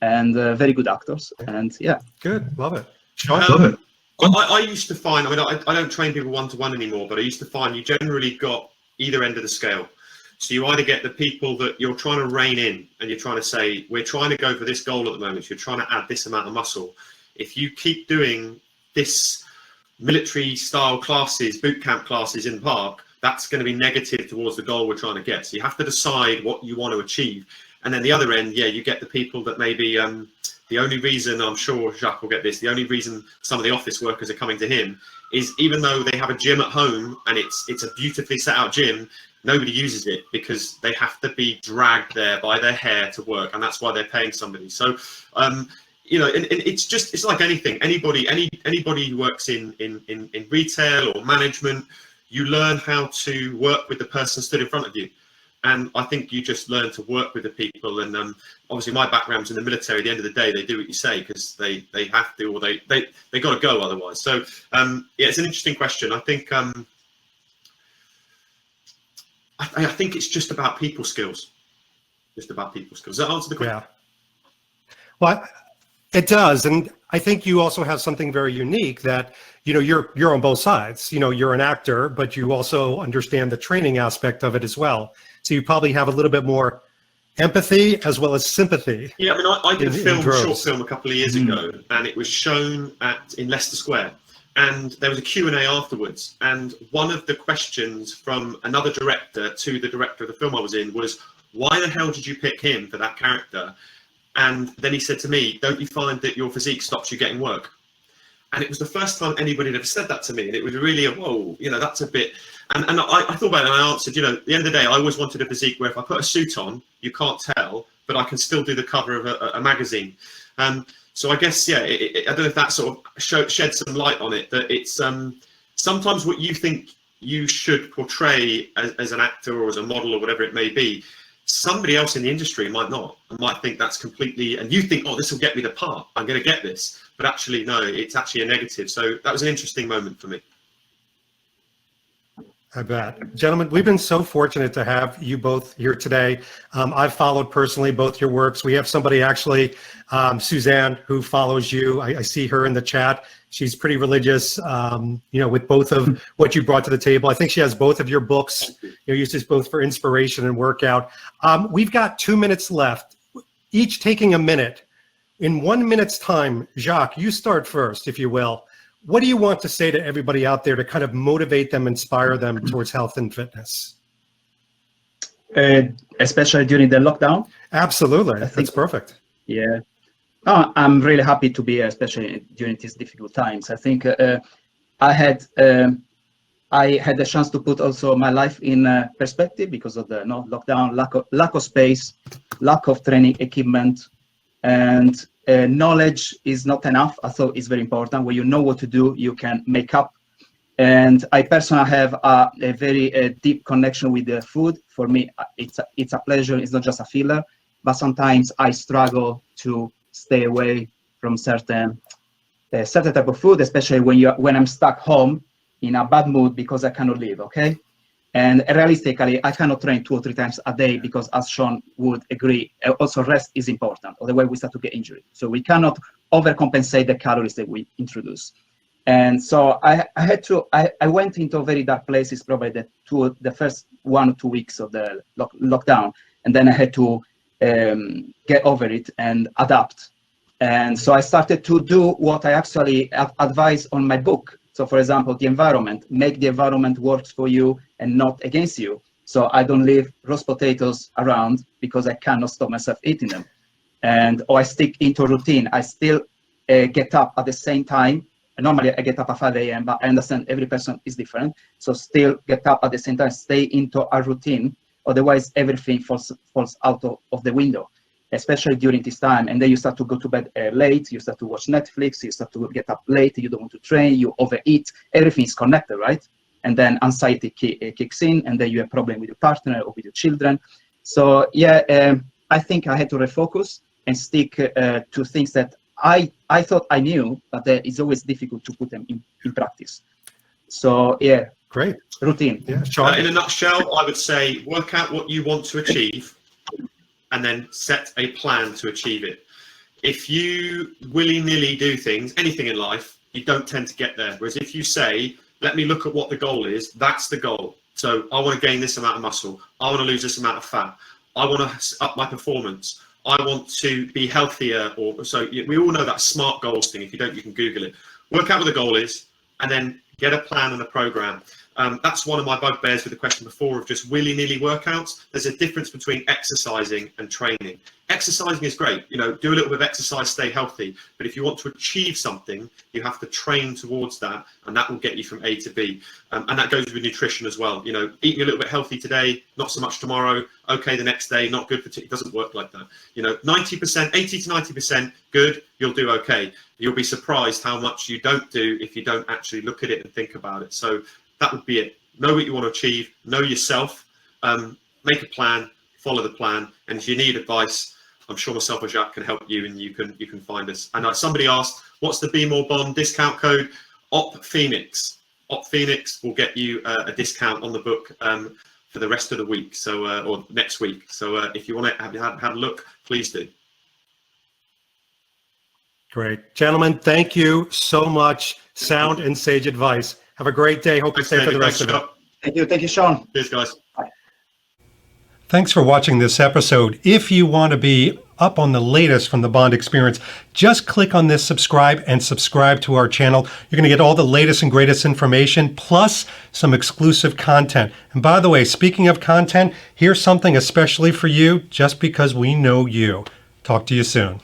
and very good actors. And Good, love it. Sean, love it. I used to find, I don't train people one-to-one anymore, but I used to find you generally got either end of the scale. So you either get the people that you're trying to rein in and you're trying to say, we're trying to go for this goal at the moment. So you're trying to add this amount of muscle. If you keep doing this military style classes, boot camp classes in the park, that's going to be negative towards the goal we're trying to get. So you have to decide what you want to achieve. And then the other end, you get the people that maybe, the only reason, I'm sure Giac will get this, the only reason some of the office workers are coming to him is even though they have a gym at home and it's a beautifully set out gym, nobody uses it because they have to be dragged there by their hair to work, and that's why they're paying somebody. So, it's like anything. Anybody who works in retail or management, you learn how to work with the person stood in front of you. And I think you just learn to work with the people. And obviously my background's in the military. At the end of the day, they do what you say because they have to, or they got to go otherwise. So yeah, it's an interesting question. I think I think it's just about people skills. Just about people skills. Does that answer the question? Yeah. Well, it does, and I think you also have something very unique that, you know, you're on both sides. You know, you're an actor, but you also understand the training aspect of it as well. So you probably have a little bit more empathy as well as sympathy. Yeah, I mean, I did a short droves. film a couple of years ago, and it was shown in Leicester Square. And there was a Q&A afterwards. And one of the questions from another director to the director of the film I was in was, why the hell did you pick him for that character? And then he said to me, don't you find that your physique stops you getting work? And it was the first time anybody had ever said that to me. And it was really a, whoa, you know, that's a bit. And I thought about it and I answered, you know, at the end of the day, I always wanted a physique where if I put a suit on, you can't tell, but I can still do the cover of a magazine. So I guess, yeah, I don't know if that sort of shed some light on it, that it's sometimes what you think you should portray as an actor or as a model or whatever it may be, somebody else in the industry might not, and might think that's completely, and you think, oh, this will get me the part, I'm going to get this. But actually, no, it's actually a negative. So that was an interesting moment for me. I bet. Gentlemen, we've been so fortunate to have you both here today. I've followed personally both your works. We have somebody actually, Suzanne, who follows you. I see her in the chat. She's pretty religious, you know, with both of what you brought to the table. I think she has both of your books. You uses both for inspiration and workout. We've got 2 minutes left, each taking a minute. In 1 minute's time, Giac, you start first, if you will. What do you want to say to everybody out there to kind of motivate them, inspire them towards health and fitness? Especially during the lockdown? Absolutely. That's perfect. Yeah. Oh, I'm really happy to be here, especially during these difficult times. I think I had the chance to put also my life in perspective because of the lockdown, lack of space, lack of training equipment, and knowledge is not enough. I thought it's very important. When you know what to do, you can make up. And I personally have a very deep connection with the food. For me, it's a pleasure. It's not just a filler, but sometimes I struggle to stay away from certain type of food, especially when I'm stuck home in a bad mood because I cannot live. Okay. And realistically, I cannot train 2 or 3 times a day because, as Sean would agree, also rest is important. Otherwise, we start to get injured. So we cannot overcompensate the calories that we introduce. And so I went into very dark places probably the first 1 or 2 weeks of the lockdown, and then I had to get over it and adapt. And so I started to do what I actually advise on my book. So for example, the environment, make the environment works for you and not against you. So I don't leave roast potatoes around because I cannot stop myself eating them. Or I stick into a routine. I still get up at the same time. And normally I get up at 5 a.m., but I understand every person is different. So still get up at the same time, stay into a routine. Otherwise everything falls out of the window, especially during this time. And then you start to go to bed late, you start to watch Netflix, you start to get up late, you don't want to train, you overeat, everything is connected, right? And then anxiety kicks in, and then you have a problem with your partner or with your children. So yeah, I think I had to refocus and stick to things that I thought I knew, but it's always difficult to put them in practice. So yeah. Great. Routine. Yeah, Sean. In a nutshell, I would say work out what you want to achieve and then set a plan to achieve it. If you willy-nilly do things, anything in life, you don't tend to get there. Whereas if you say, let me look at what the goal is, that's the goal. So I want to gain this amount of muscle. I want to lose this amount of fat. I want to up my performance. I want to be healthier. So we all know that SMART goals thing. If you don't, you can Google it. Work out what the goal is and then get a plan and a program. That's one of my bugbears with the question before of just willy-nilly workouts. There's a difference between exercising and training. Exercising is great, you know, do a little bit of exercise, stay healthy. But if you want to achieve something, you have to train towards that, and that will get you from A to B. And that goes with nutrition as well. You know, eating a little bit healthy today, not so much tomorrow, okay the next day, not good for it doesn't work like that. You know, 90%, 80 to 90% good, you'll do okay. You'll be surprised how much you don't do if you don't actually look at it and think about it. So that would be it. Know what you want to achieve, know yourself, make a plan, follow the plan, and if you need advice, I'm sure myself or Giac can help you, and you can find us. And somebody asked, what's the Be More Bond discount code? OPPhoenix. OPPhoenix will get you a discount on the book for the rest of the week, so or next week. So if you want to have a look, please do. Great. Gentlemen, thank you so much. Sound and sage advice. Have a great day. Hope you stay for the rest of it. Thank you, Sean. Cheers, guys. Thanks for watching this episode. If you want to be up on the latest from the Bond experience, just click on this subscribe and subscribe to our channel. You're going to get all the latest and greatest information, plus some exclusive content. And by the way, speaking of content, here's something especially for you, just because we know you. Talk to you soon.